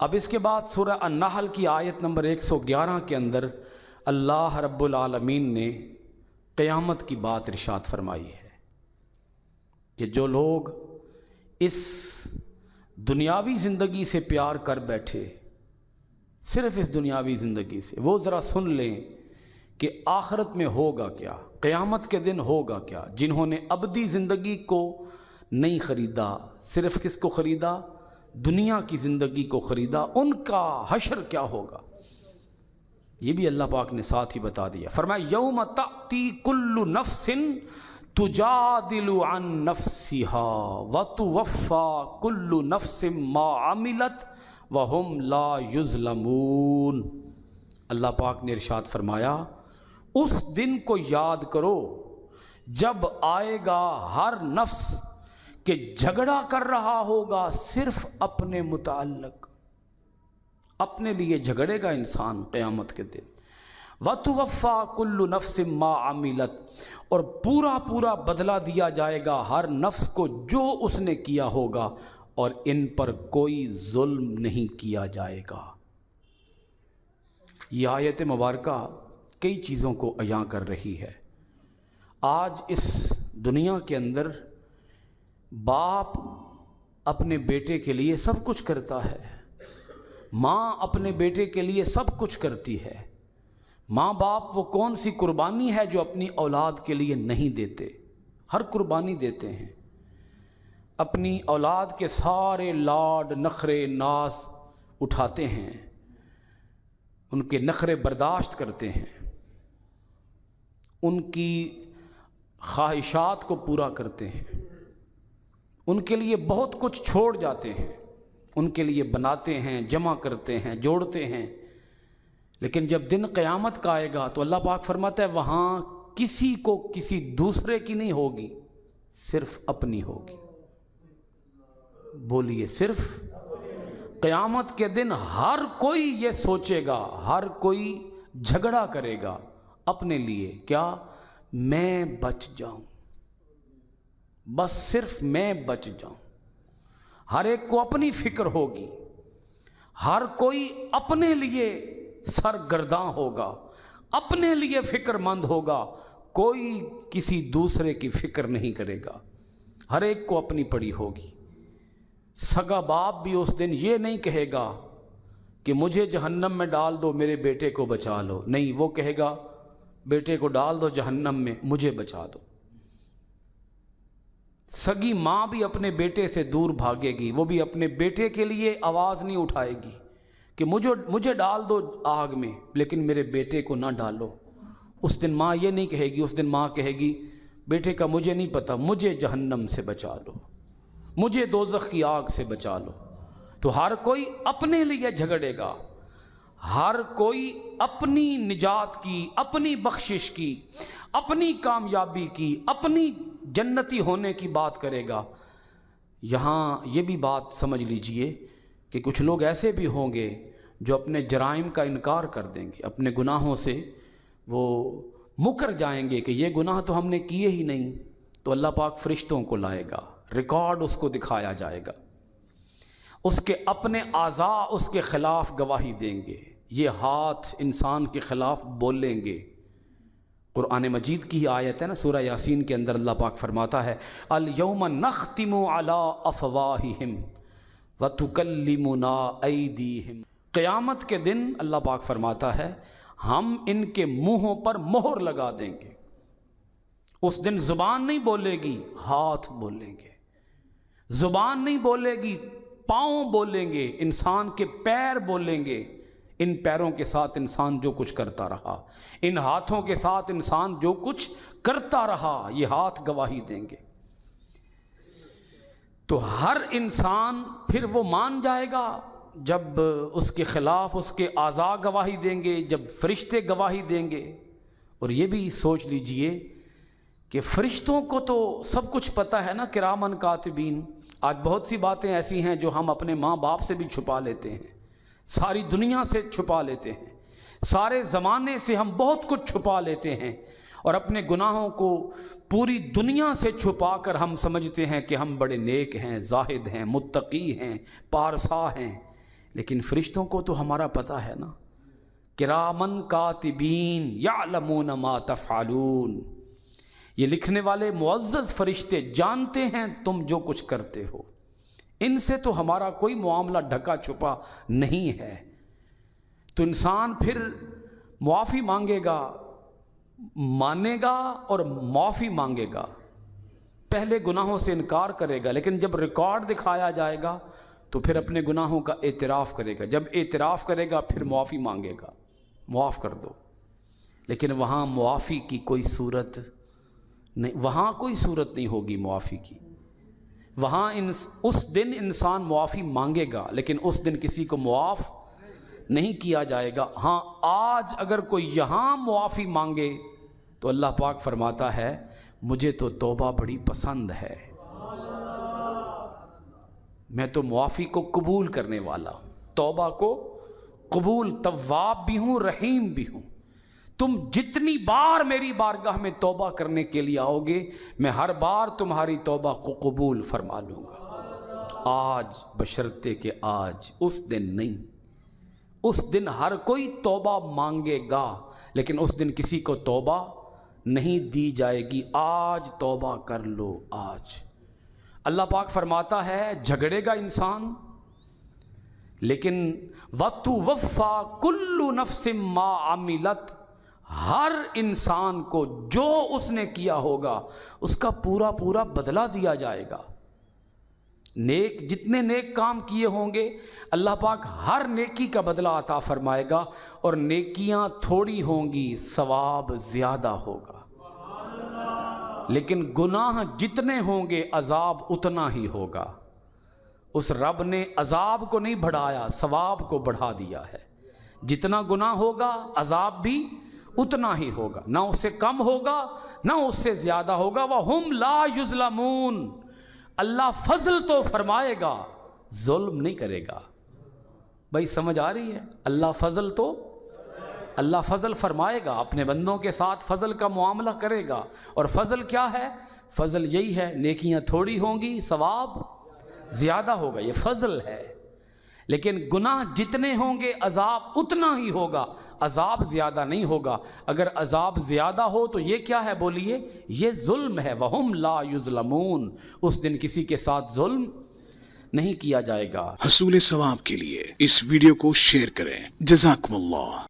اب اس کے بعد سورہ النحل کی آیت نمبر 111 کے اندر اللہ رب العالمین نے قیامت کی بات ارشاد فرمائی ہے کہ جو لوگ اس دنیاوی زندگی سے پیار کر بیٹھے، صرف اس دنیاوی زندگی سے، وہ ذرا سن لیں کہ آخرت میں ہوگا کیا، قیامت کے دن ہوگا کیا۔ جنہوں نے ابدی زندگی کو نہیں خریدا، صرف کس کو خریدا؟ دنیا کی زندگی کو خریدا، ان کا حشر کیا ہوگا، یہ بھی اللہ پاک نے ساتھ ہی بتا دیا۔ فرمایا یوم تأتی کل نفس تجادل عن نفسها وتوفى كل نفس ما عملت وهم لا يظلمون۔ اللہ پاک نے ارشاد فرمایا اس دن کو یاد کرو جب آئے گا ہر نفس کہ جھگڑا کر رہا ہوگا صرف اپنے متعلق، اپنے لیے جھگڑے گا انسان قیامت کے دن۔ وَتُوَفَّى كُلُّ نَفْسٍ مَا عَمِلَتْ، اور پورا بدلہ دیا جائے گا ہر نفس کو جو اس نے کیا ہوگا، اور ان پر کوئی ظلم نہیں کیا جائے گا۔ یہ آیت مبارکہ کئی چیزوں کو عیاں کر رہی ہے۔ آج اس دنیا کے اندر باپ اپنے بیٹے کے لیے سب کچھ کرتا ہے، ماں اپنے بیٹے کے لیے سب کچھ کرتی ہے۔ ماں باپ وہ کون سی قربانی ہے جو اپنی اولاد کے لیے نہیں دیتے؟ ہر قربانی دیتے ہیں، اپنی اولاد کے سارے لاڈ نخرے ناز اٹھاتے ہیں، ان کے نخرے برداشت کرتے ہیں، ان کی خواہشات کو پورا کرتے ہیں، ان کے لیے بہت کچھ چھوڑ جاتے ہیں، ان کے لیے بناتے ہیں، جمع کرتے ہیں، جوڑتے ہیں۔ لیکن جب دن قیامت کا آئے گا تو اللہ پاک فرماتا ہے وہاں کسی کو کسی دوسرے کی نہیں ہوگی، صرف اپنی ہوگی۔ بولیے صرف قیامت کے دن ہر کوئی یہ سوچے گا، ہر کوئی جھگڑا کرے گا اپنے لیے، کیا؟ میں بچ جاؤں، بس صرف میں بچ جاؤں۔ ہر ایک کو اپنی فکر ہوگی، ہر کوئی اپنے لیے سرگرداں ہوگا، اپنے لیے فکر مند ہوگا، کوئی کسی دوسرے کی فکر نہیں کرے گا، ہر ایک کو اپنی پڑی ہوگی۔ سگا باپ بھی اس دن یہ نہیں کہے گا کہ مجھے جہنم میں ڈال دو میرے بیٹے کو بچا لو، نہیں، وہ کہے گا بیٹے کو ڈال دو جہنم میں مجھے بچا دو۔ سگی ماں بھی اپنے بیٹے سے دور بھاگے گی، وہ بھی اپنے بیٹے کے لیے آواز نہیں اٹھائے گی کہ مجھے ڈال دو آگ میں لیکن میرے بیٹے کو نہ ڈالو۔ اس دن ماں یہ نہیں کہے گی، اس دن ماں کہے گی بیٹے کا مجھے نہیں پتہ، مجھے جہنم سے بچا لو، مجھے دوزخ کی آگ سے بچا لو۔ تو ہر کوئی اپنے لیے جھگڑے گا، ہر کوئی اپنی نجات کی، اپنی بخشش کی، اپنی کامیابی کی، اپنی جنتی ہونے کی بات کرے گا۔ یہاں یہ بھی بات سمجھ لیجئے کہ کچھ لوگ ایسے بھی ہوں گے جو اپنے جرائم کا انکار کر دیں گے، اپنے گناہوں سے وہ مکر جائیں گے کہ یہ گناہ تو ہم نے کیے ہی نہیں، تو اللہ پاک فرشتوں کو لائے گا، ریکارڈ اس کو دکھایا جائے گا، اس کے اپنے اعضاء اس کے خلاف گواہی دیں گے، یہ ہاتھ انسان کے خلاف بولیں گے۔ قرآن مجید کی ہی آیت ہے نا، سورہ یاسین کے اندر اللہ پاک فرماتا ہے الیوم نختم علی افواہہم وتکلمنا ایدیہم۔ قیامت کے دن اللہ پاک فرماتا ہے ہم ان کے منہوں پر مہر لگا دیں گے۔ اس دن زبان نہیں بولے گی، ہاتھ بولیں گے، زبان نہیں بولے گی، پاؤں بولیں گے، انسان کے پیر بولیں گے۔ ان پیروں کے ساتھ انسان جو کچھ کرتا رہا، ان ہاتھوں کے ساتھ انسان جو کچھ کرتا رہا، یہ ہاتھ گواہی دیں گے۔ تو ہر انسان پھر وہ مان جائے گا جب اس کے خلاف اس کے اعضاء گواہی دیں گے، جب فرشتے گواہی دیں گے۔ اور یہ بھی سوچ لیجئے کہ فرشتوں کو تو سب کچھ پتہ ہے نا، کرامن کاتبین۔ آج بہت سی باتیں ایسی ہیں جو ہم اپنے ماں باپ سے بھی چھپا لیتے ہیں، ساری دنیا سے چھپا لیتے ہیں، سارے زمانے سے ہم بہت کچھ چھپا لیتے ہیں، اور اپنے گناہوں کو پوری دنیا سے چھپا کر ہم سمجھتے ہیں کہ ہم بڑے نیک ہیں، زاہد ہیں، متقی ہیں، پارسا ہیں۔ لیکن فرشتوں کو تو ہمارا پتہ ہے نا، کرامن کاتبین یعلمون ما تفعلون، یہ لکھنے والے معزز فرشتے جانتے ہیں تم جو کچھ کرتے ہو، ان سے تو ہمارا کوئی معاملہ ڈھکا چھپا نہیں ہے۔ تو انسان پھر معافی مانگے گا، مانے گا اور معافی مانگے گا، پہلے گناہوں سے انکار کرے گا، لیکن جب ریکارڈ دکھایا جائے گا تو پھر اپنے گناہوں کا اعتراف کرے گا، جب اعتراف کرے گا پھر معافی مانگے گا، معاف کر دو۔ لیکن وہاں معافی کی کوئی صورت نہیں، وہاں کوئی صورت نہیں ہوگی معافی کی، وہاں اس دن انسان معافی مانگے گا لیکن اس دن کسی کو معاف نہیں کیا جائے گا۔ ہاں آج اگر کوئی یہاں معافی مانگے تو اللہ پاک فرماتا ہے مجھے تو توبہ بڑی پسند ہے، میں تو معافی کو قبول کرنے والا ہوں، توبہ کو قبول، تواب بھی ہوں رحیم بھی ہوں۔ تم جتنی بار میری بارگاہ میں توبہ کرنے کے لیے آؤ گے میں ہر بار تمہاری توبہ کو قبول فرما لوں گا۔ آج بشرطے کہ آج، اس دن نہیں، اس دن ہر کوئی توبہ مانگے گا لیکن اس دن کسی کو توبہ نہیں دی جائے گی۔ آج توبہ کر لو آج۔ اللہ پاک فرماتا ہے جھگڑے گا انسان لیکن وَتُوَفَّى كُلُّ نَفْسٍ مَّا عَمِلَتْ، ہر انسان کو جو اس نے کیا ہوگا اس کا پورا پورا بدلہ دیا جائے گا۔ نیک جتنے نیک کام کیے ہوں گے اللہ پاک ہر نیکی کا بدلہ عطا فرمائے گا، اور نیکیاں تھوڑی ہوں گی ثواب زیادہ ہوگا، لیکن گناہ جتنے ہوں گے عذاب اتنا ہی ہوگا۔ اس رب نے عذاب کو نہیں بڑھایا، ثواب کو بڑھا دیا ہے۔ جتنا گناہ ہوگا عذاب بھی اتنا ہی ہوگا، نہ اس سے کم ہوگا نہ اس سے زیادہ ہوگا۔ وَهُمْ لَا يُظْلَمُونَ، اللہ فضل تو فرمائے گا، ظلم نہیں کرے گا۔ بھائی سمجھ آ رہی ہے؟ اللہ فضل فرمائے گا، اپنے بندوں کے ساتھ فضل کا معاملہ کرے گا۔ اور فضل کیا ہے؟ فضل یہی ہے نیکیاں تھوڑی ہوں گی ثواب زیادہ ہوگا، یہ فضل ہے۔ لیکن گناہ جتنے ہوں گے عذاب اتنا ہی ہوگا، عذاب زیادہ نہیں ہوگا۔ اگر عذاب زیادہ ہو تو یہ کیا ہے بولیے؟ یہ ظلم ہے۔ وَهُمْ لَا يُظْلَمُونَ، اس دن کسی کے ساتھ ظلم نہیں کیا جائے گا۔ حصول ثواب کے لیے اس ویڈیو کو شیئر کریں۔ جزاکم اللہ۔